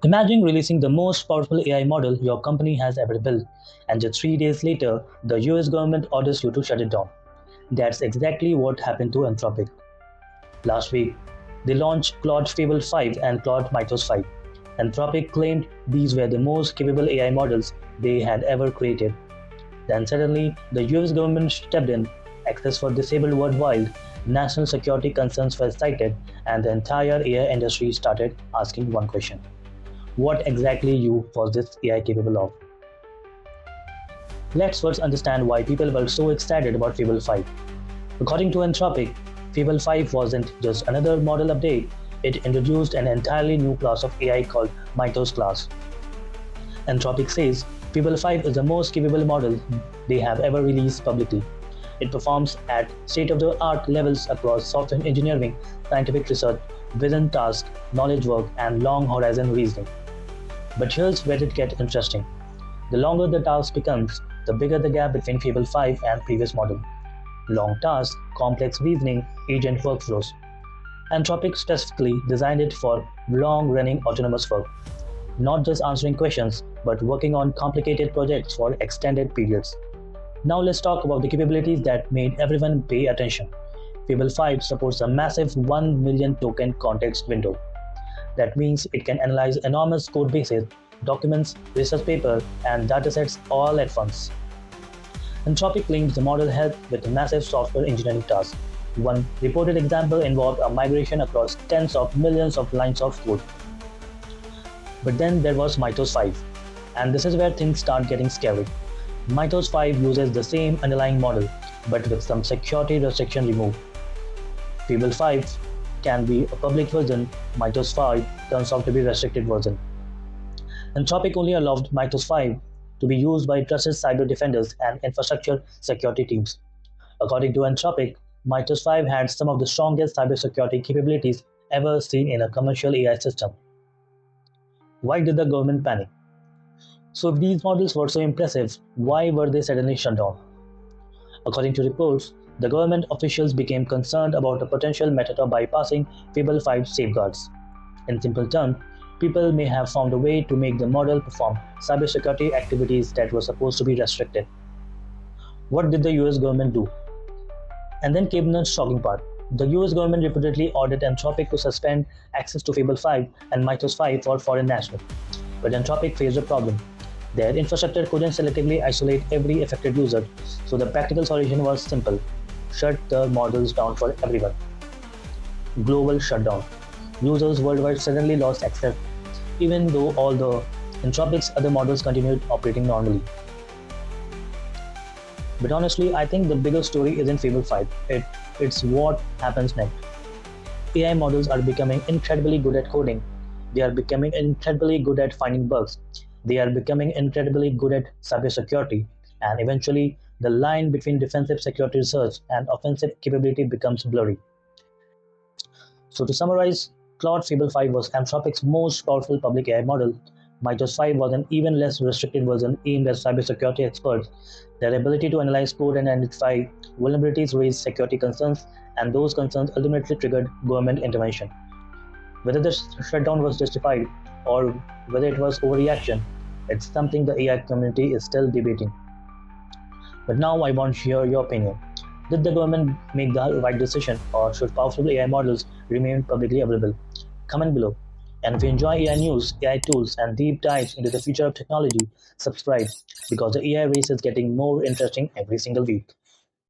Imagine releasing the most powerful AI model your company has ever built, and just 3 days later, the US government orders you to shut it down. That's exactly what happened to Anthropic. Last week, they launched Claude Fable 5 and Claude Mythos 5. Anthropic claimed these were the most capable AI models they had ever created. Then suddenly, the US government stepped in, access was disabled worldwide, national security concerns were cited, and the entire AI industry started asking one question: what exactly was this AI capable of? Let's first understand why people were so excited about Fable 5. According to Anthropic, Fable 5 wasn't just another model update, it introduced an entirely new class of AI called Mythos-Class. Anthropic says Fable 5 is the most capable model they have ever released publicly. It performs at state-of-the-art levels across software engineering, scientific research, vision task, knowledge work, and long horizon reasoning. But here's where it gets interesting. The longer the task becomes, the bigger the gap between Fable 5 and previous model. Long tasks, complex reasoning, agent workflows. Anthropic specifically designed it for long-running autonomous work, not just answering questions, but working on complicated projects for extended periods. Now let's talk about the capabilities that made everyone pay attention. Fable 5 supports a massive 1 million token context window. That means it can analyze enormous code bases, documents, research papers, and datasets all at once. Anthropic claims the model helped with massive software engineering tasks. One reported example involved a migration across tens of millions of lines of code. But then there was Mythos 5, and this is where things start getting scary. Mythos 5 uses the same underlying model, but with some security restriction removed. Fable 5 can be a public version, Mythos 5 turns out to be a restricted version. Anthropic only allowed Mythos 5 to be used by trusted cyber defenders and infrastructure security teams. According to Anthropic, Mythos 5 had some of the strongest cybersecurity capabilities ever seen in a commercial AI system. Why did the government panic? So if these models were so impressive, why were they suddenly shut down? According to reports, the government officials became concerned about a potential method of bypassing Fable 5 safeguards. In simple terms, people may have found a way to make the model perform cybersecurity activities that were supposed to be restricted. What did the US government do? And then came the shocking part. The US government reportedly ordered Anthropic to suspend access to Fable 5 and Mythos 5 for foreign nationals. But Anthropic faced a problem. Their infrastructure couldn't selectively isolate every affected user, so the practical solution was simple: shut the models down for everyone. Global shutdown. Users worldwide suddenly lost access, even though all the Anthropic's other models continued operating normally. But honestly, I think the bigger story isn't Fable 5. It's what happens next. AI models are becoming incredibly good at coding. They are becoming incredibly good at finding bugs. They are becoming incredibly good at cybersecurity. And eventually, the line between defensive security research and offensive capability becomes blurry. So to summarize, Claude Fable 5 was Anthropic's most powerful public AI model. Mythos 5 was an even less restricted version aimed at cybersecurity experts. Their ability to analyze code and identify vulnerabilities raised security concerns, and those concerns ultimately triggered government intervention. Whether the shutdown was justified or whether it was overreaction, it's something the AI community is still debating. But now I want to hear your opinion. Did the government make the right decision, or should powerful AI models remain publicly available? Comment below. And if you enjoy AI news, AI tools, and deep dives into the future of technology, subscribe because the AI race is getting more interesting every single week.